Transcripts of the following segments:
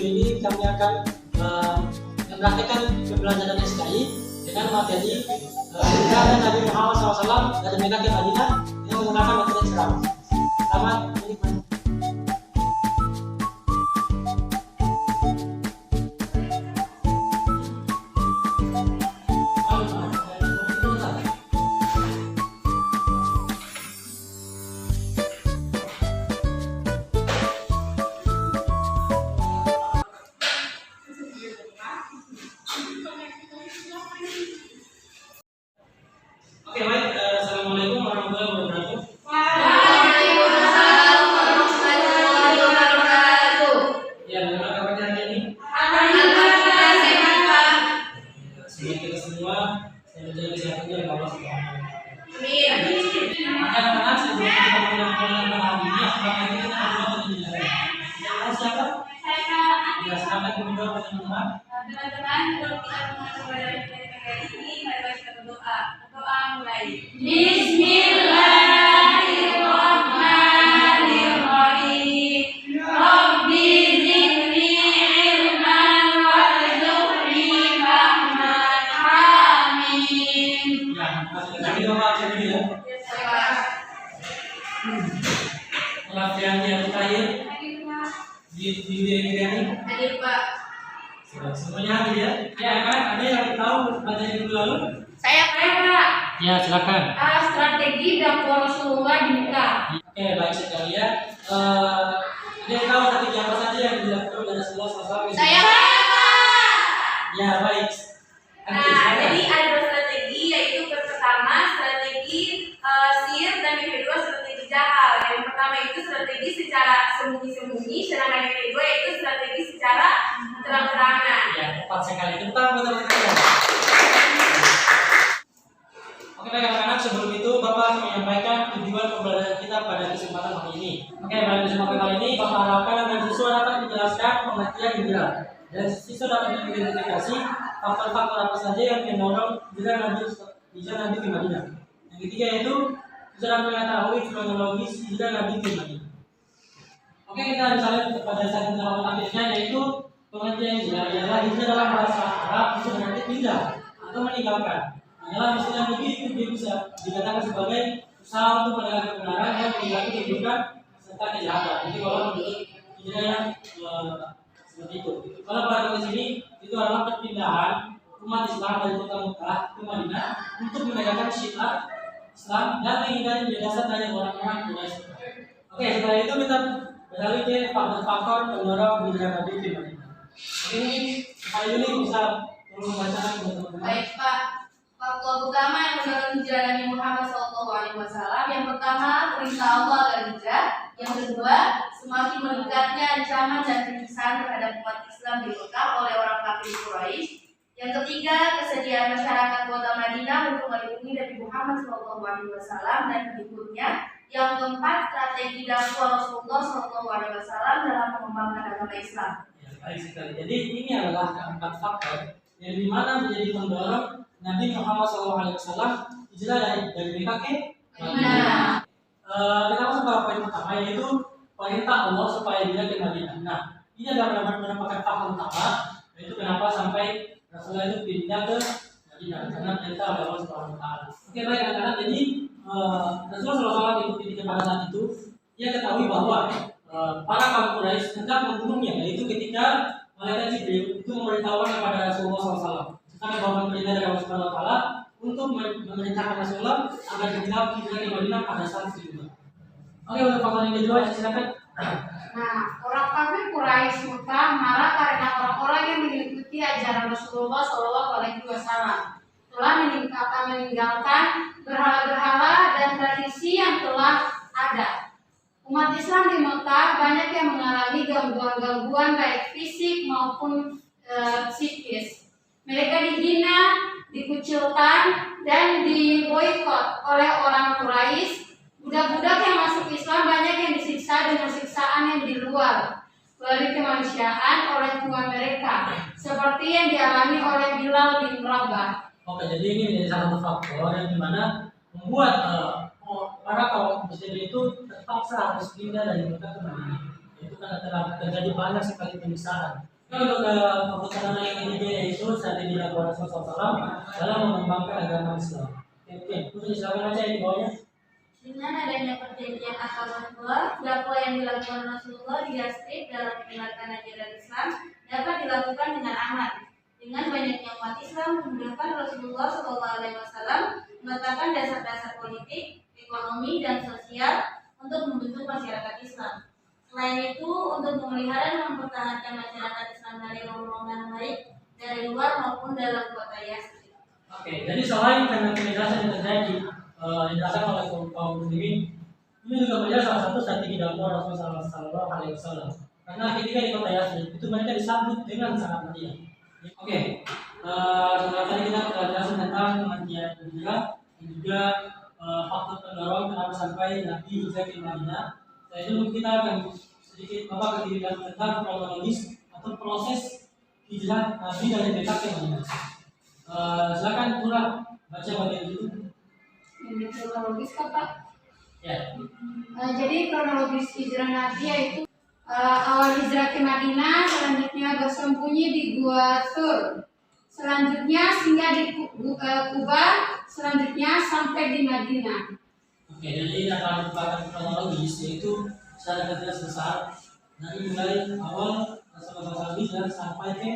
ini kami akan mempraktikkan pembelajaran SKI dengan materi hijrah Nabi Muhammad SAW dari Mekah ke Madinah dengan menggunakan metode ceramah. Selamat menikmati. Oke, baik. Assalamualaikum warahmatullahi wabarakatuh. Waalaikumsalam warahmatullahi wabarakatuh. Ya, bagaimana kabarnya hari ini? Alhamdulillah sehat, Pak. Semoga kita semua saya menjaga kesehatannya oleh Allah Subhanahu wa Ta'ala. Amin. Anak-anak, sebelum kita mulai hari ini, apakah kita berdoa dengan siapa? Ya, silakan berdoa teman-teman. Teman-teman, kalau kita mengacu pada ini, mari kita berdoa. Doa mulai. Bismillahirrahmanirrahim. Rabbi zidni ilman warzuqni fahman. Amin. Ya, kita doa dulu ya. Pelatihan yang terakhir di diri ini. Hadir, Pak. Semuanya hadir ya. Ya, kan? Ada yang tahu materi minggu lalu? Saya Pak. Ya, silakan. Strategi dakwah Rasulullah di Mekah. Oke, baik sekali ya. Dia tahu strategi apa saja yang dilakukan oleh Rasulullah SAW? Saya Pak. Ya, baik. Oke, Nah, silakan. jadi ada dua strategi, yaitu pertama strategi sihir dan yang kedua strategi jahal. Yang pertama itu strategi secara sembunyi-sembunyi, sedangkan yang kedua yaitu strategi secara terang-terangan. Ya, tepat sekali. Tepuk tangan buat teman-teman. Oke, baik anak-anak, sebelum itu Bapak menyampaikan tujuan pembelajaran kita pada kesempatan kali ini. Oke, pada kesempatan kali ini Bapak harapkan agar siswa dapat menjelaskan pengertian hijrah dan siswa dapat mengidentifikasi faktor-faktor apa saja yang mendorong hijrah Nabi ke Madinah. Yang ketiga yaitu siswa dapat mengetahui kronologis hijrah Nabi ke Madinah. Oke, kita misalnya pada saat penerapan aktifnya yaitu pengertian hijrah adalah hijrah dalam bahasa Arab itu berarti pindah atau meninggalkan. Dalam istilah fikih itu bisa dikatakan sebagai usaha untuk menegakkan kebenaran dan meninggalkan keburukan serta kejahatan. Jadi kalau menurut hijrah yang seperti itu. Kalau pada konteks ini itu adalah perpindahan umat Islam dari kota Mekah ke Madinah untuk menegakkan syiar Islam dan menghindari penjelasan dari orang-orang Quraisy. Oke, setelah itu kita beralih ke faktor-faktor pendorong hijrah Nabi ke Madinah. Oke, mungkin kali ini bisa tolong membacakan buat teman-teman. Baik, Pak. Faktor utama yang mendorong hijrah Nabi Muhammad SAW, yang pertama perintah Allah agar hijrah, yang kedua semakin meningkatnya ancaman dan penyiksaan terhadap umat Islam di Mekah oleh orang kafir Quraisy, yang ketiga kesediaan masyarakat kota Madinah untuk melindungi Nabi Muhammad SAW dan pengikutnya, yang keempat strategi dakwah Rasulullah SAW dalam mengembangkan agama Islam. Ya, baik sekali. Jadi ini adalah keempat faktor yang dimana menjadi pendorong Nabi Muhammad SAW hijrah dari Mekah ke Madinah. Kita masuk ke poin pertama yaitu perintah Allah supaya dia ke Madinah. Nah, ini adalah merupakan faktor utama yaitu kenapa sampai Rasulullah itu pindah ke Madinah karena perintah oleh Allah Subhanahu Wa Taala. Oke, baik anak-anak. Jadi Rasulullah SAW itu pada saat itu dia ketahui bahwa para kaum Quraisy hendak membunuhnya, yaitu ketika malaikat Jibril itu memberitahukan kepada Rasulullah SAW karena bahwa perintah dari Allah Subhanahu Wa Taala untuk memerintahkan Rasulullah agar hijrah ke Madinah pada saat itu juga. Oke, untuk faktor yang kedua silakan. Nah, orang kafir Quraisy Mekah marah karena orang-orang yang mengikuti ajaran Rasulullah SAW telah meninggalkan berhala-berhala dan tradisi yang telah ada. Umat Islam di Mekah banyak yang mengalami gangguan-gangguan baik fisik maupun psikis. Mereka dihina, dikucilkan, dan diboikot oleh orang Quraisy. Budak-budak yang masuk Islam banyak yang disiksa dengan siksaan yang di luar dari kemanusiaan oleh Tuhan mereka, seperti yang dialami oleh Bilal bin Rabah. Oke, jadi ini menjadi salah satu faktor yang dimana membuat para kaum muslim itu terpaksa harus pindah dari Mekah ke Madinah. Itu karena telah terjadi banyak sekali penyiksaan Untuk keputusan yang ketiga yaitu saat ini dilakukan Rasulullah SAW dalam mengembangkan agama Islam. Oke, terus silakan aja di bawahnya. Dengan adanya perjanjian Akabah, dakwah yang dilakukan Rasulullah di Yastrib dalam menyebarkan ajaran Islam dapat dilakukan dengan aman. Dengan banyaknya umat Islam memudahkan Rasulullah SAW meletakkan dasar-dasar politik, ekonomi, dan sosial untuk membentuk masyarakat Islam. Selain itu, untuk memelihara dan mempertahankan masyarakat Islam dari rombongan baik dari luar maupun dalam kota Yastrib. Oke, jadi selain karena penindasan yang terjadi yang dirasakan oleh kaum muslimin, ini juga menjadi salah satu strategi dakwah Rasulullah SAW. Karena ketika di kota Yastrib itu mereka disambut dengan sangat meriah. Oke, setelah tadi kita telah jelasin tentang kematian hijrah dan juga faktor pendorong kenapa sampai Nabi hijrah ke Madinah. Setelah itu mungkin kita akan sedikit tentang kronologis atau proses hijrah Nabi dari Mekah ke Madinah. Silakan Pura baca bagian itu. Ini kronologis Pak. Ya. Jadi kronologis hijrah Nabi yaitu awal hijrah ke Madinah, selanjutnya bersembunyi di Gua Thur, selanjutnya singgah di Kuba, selanjutnya sampai di Madinah. Oke, jadi ini akan merupakan kronologis yaitu secara garis besar dari mulai awal Rasulullah SAW sampai ke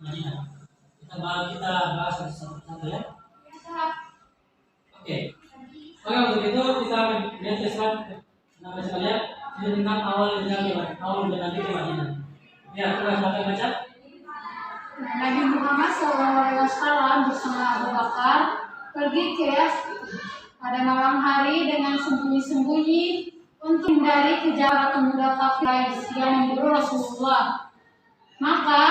Madinah. Kita bahas satu-satu ya. Oke, untuk itu kita lihat Islam nama sekalian ini tentang awal Nabi ke Madinah. Ya, kita silakan baca. Nabi Muhammad SAW bersama Abu Bakar pergi ke Yastrib pada malam hari dengan sembunyi-sembunyi untuk menghindari kejaran pemuda kafir yang memburu Rasulullah. Maka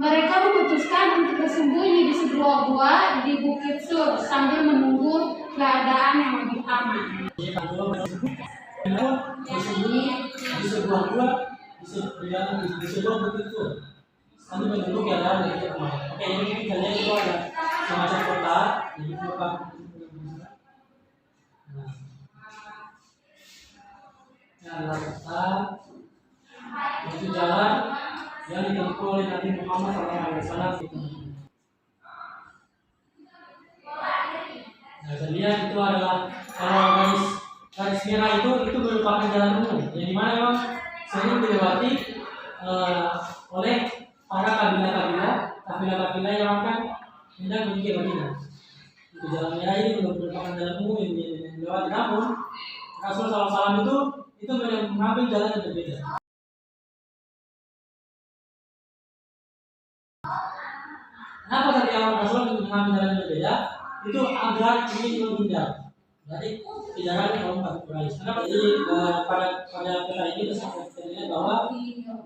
mereka memutuskan untuk bersembunyi di sebuah gua di Bukit Sur sambil menunggu keadaan yang lebih aman. Bersembunyi di sebuah gua di sebuah Bukit Sur sambil menunggu keadaan yang lebih aman. Oke, ini kita lihat itu ada semacam kota jadi kota. Jalan kota itu jalan yang ditempuh oleh Nabi Muhammad SAW. Nah, saya lihat itu adalah kalau garis merah itu merupakan jalan umum, yang dimana memang sering dilewati oleh para kabilah yang akan hendak menuju ke Madinah. Itu jalan merah ini merupakan jalan umum yang dilewati, namun Rasulullah SAW itu mengambil jalan yang berbeda. Kenapa tadi Rasul mengambil jalan yang berbeda? Itu agar ingin menghindar dari kejaran kaum kafir Quraisy. Kenapa? Jadi pada peta ini kita lihat bahwa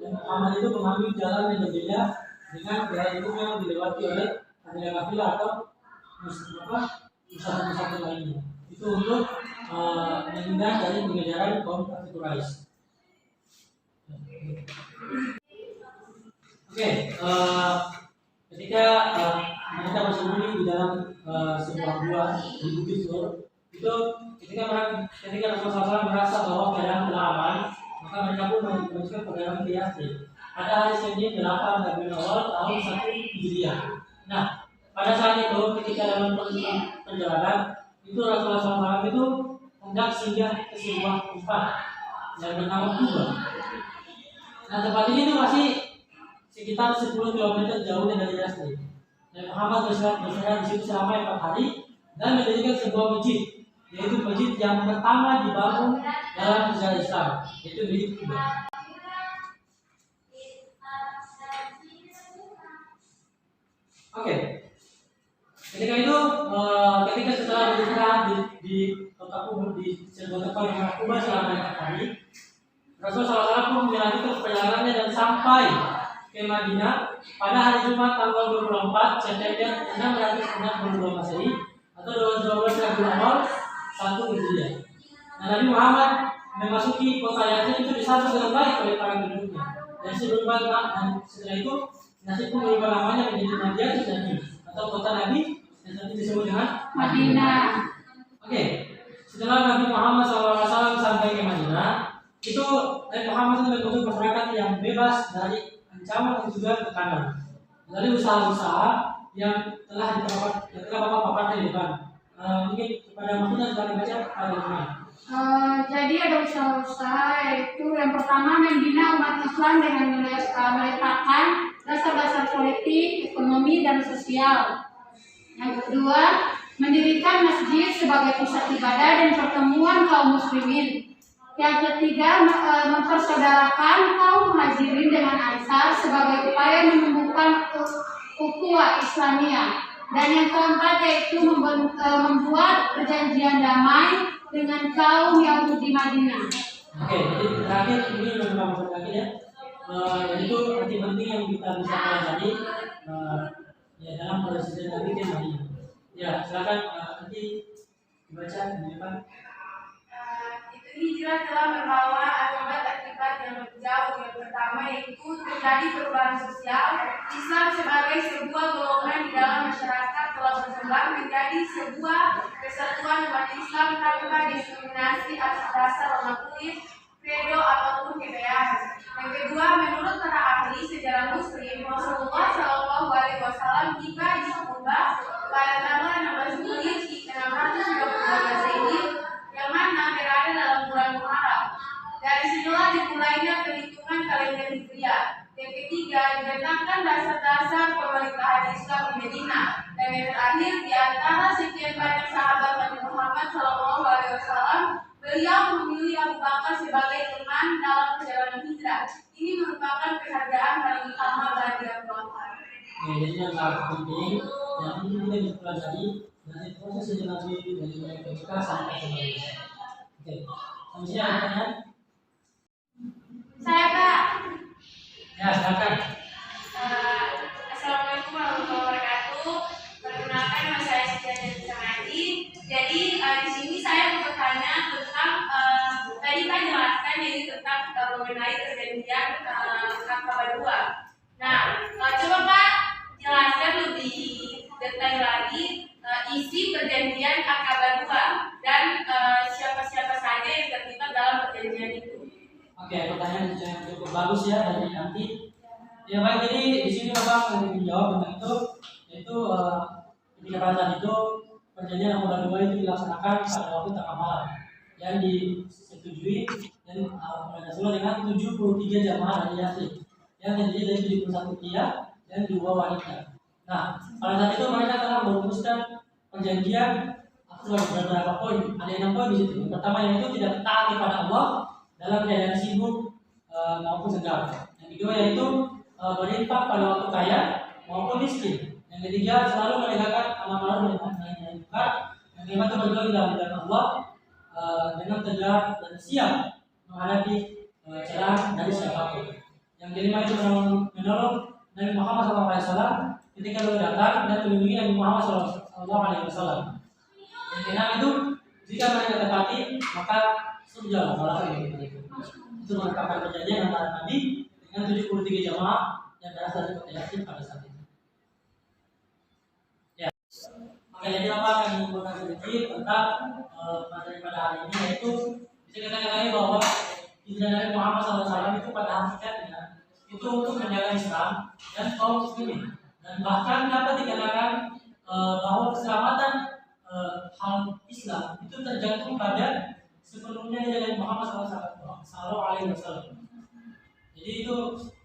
Muhammad itu mengambil jalan yang berbeda dengan jalan itu yang dilewati oleh kabilah atau musuh-musuh lainnya. Itu untuk menghindar dari pengejaran kaum kafir Quraisy. Oke, ketika mereka bersembunyi di dalam sebuah gua di Bukit Sur, itu ketika Rasulullah SAW merasa bahwa keadaan telah aman, maka mereka pun meneruskan perjalanan ke Yastrib pada hari Senin 8 Rabiul Awal tahun 1 Hijriah. Nah, pada saat itu ketika dalam perjalanan itu Rasulullah SAW itu hendak singgah ke sebuah tempat yang bernama Kuba. Nah, tempat ini tuh masih sekitar 10 km jauhnya dari Yastrib. Dan Muhammad beristirahat di situ selama 4 hari dan mendirikan sebuah masjid, yaitu masjid yang pertama dibangun dalam sejarah Islam, yaitu Masjid Kuba. Oke. Ketika itu, ketika setelah beristirahat di kota Kuba, di sebuah tempat yang Kuba selama 4 hari, Rasulullah SAW pun melanjutkan perjalanannya dan sampai ke Madinah pada hari Jumat tanggal 24 September 662 Masehi atau 12 Rabiul Awal 1 Hijriah. Nah, Nabi Muhammad memasuki kota Yastrib itu disambut dengan baik oleh para penduduknya. Dan setelah itu Yastrib pun berubah namanya menjadi Madinah Nabi atau kota Nabi yang nanti disebut dengan Madinah. Oke, setelah Nabi Muhammad SAW sampai ke Madinah, itu Nabi Muhammad itu membentuk masyarakat yang bebas dari ancaman dan juga tekanan. Dari usaha-usaha yang telah Bapak paparkan di depan. Mungkin kepada Mahfud sudah dibaca pada ini. Jadi ada usaha-usaha, yaitu yang pertama membina umat Islam dengan meletakkan dasar-dasar politik, ekonomi, dan sosial. Yang kedua, mendirikan masjid sebagai pusat ibadah dan pertemuan kaum muslimin. Yang ketiga, mempersaudarakan kaum muhajirin dengan ansar sebagai upaya menumbuhkan ukhuwah Islamiyah. Dan yang keempat yaitu membuat perjanjian damai dengan kaum Yahudi Madinah. Oke, jadi terakhir ini yang kamu lagi ya, yaitu arti penting yang kita bisa pelajari ya dalam proses Nabi di Madinah. Ya, silakan nanti dibaca di depan. Itu hijrah telah membawa akibat-akibat yang jauh. Yang pertama yaitu terjadi perubahan sosial. Islam sebagai sebuah golongan di dalam masyarakat telah berkembang menjadi sebuah kesatuan umat Islam tanpa diskriminasi atas dasar warna kulit, kredo ataupun kebeasan. Yang kedua, menurut para ahli sejarah Muslim, Rasulullah SAW tiba di Kuba pada tanggal 16 Juli 632 Masehi, yang mana berada dalam bulan Muharram. Dari sinilah dimulainya perhitungan kalender Hijriah. Yang ketiga, diletakkan dasar-dasar pemerintahan Islam di Madinah. Dan yang terakhir, di antara sekian banyak sahabat Nabi Muhammad SAW, beliau memilih Abu Bakar sebagai teman dalam perjalanan hijrah. Ini merupakan penghargaan paling utama bagi Abu Bakar. Jadi yang sangat penting yang ini kita bisa pelajari dari proses sejarah Nabi dari mulai PKK sampai ke Madinah. Oke, selanjutnya ada pertanyaan? Saya Pak. Ya, silakan. Assalamualaikum warahmatullahi wabarakatuh. Perkenalkan nama saya Siti Sanadi. Jadi di sini saya mau bertanya tentang tadi Pak jelaskan jadi tentang mengenai perjanjian Aqabah 2. Nah, coba Pak jelaskan lebih detail lagi isi perjanjian Aqabah 2 dan siapa-siapa saja yang terlibat dalam perjanjian itu. Oke, pertanyaan yang cukup bagus ya dari nanti. Ya baik, jadi di sini Bapak mau menjawab tentang itu, yaitu ketika pada saat itu perjanjian Aqabah 2 itu dilaksanakan pada waktu tengah malam yang disetujui dan pada Rasulullah dengan 73 jamaah dari Yasin yang terdiri dari 71 pria dan 2 wanita. Nah, pada saat itu mereka telah merumuskan perjanjian sebagai beberapa poin. Ada 6 poin di situ. Yang pertama yaitu tidak taat kepada Allah dalam keadaan sibuk maupun senggang. Yang kedua yaitu berinfak pada waktu kaya maupun miskin. Yang ketiga selalu menegakkan amal ma'ruf dan nahi munkar. Yang kelima itu berjuang dalam jalan Allah dengan tegar dan siap menghadapi celaan dari siapapun. Yang kelima itu menolong Nabi Muhammad SAW ketika beliau datang dan melindungi Nabi Muhammad SAW. Yang keenam itu jika mereka tepati maka surga balasan yang itu. Itu merupakan perjanjian antara Nabi dengan 73 jamaah yang berasal dari kota Yasin pada saat itu. Ya. Oke, jadi apa yang mengumpulkan sedikit tentang materi pada hari ini yaitu bisa kita ketahui bahwa hijrah Nabi Muhammad SAW itu pada hakikatnya itu untuk menjaga Islam dan kaum muslimin, dan bahkan dapat dikatakan bahwa keselamatan hal Islam itu tergantung pada sepenuhnya dari Muhammad SAW. Jadi itu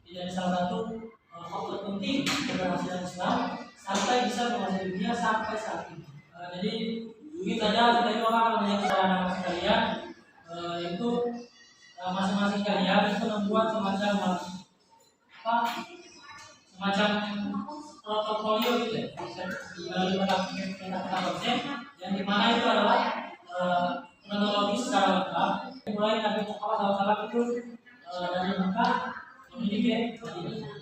menjadi salah satu faktor penting keberhasilan Islam sampai bisa menguasai dunia sampai saat ini. Jadi mungkin saja dari orang yang anak sekalian yaitu masing-masing kalian itu membuat semacam portofolio gitu ya, melalui kata-kata konsep yang dimana itu adalah kronologi secara lengkap mulai Nabi Muhammad SAW itu dari Mekah menuju ke Madinah.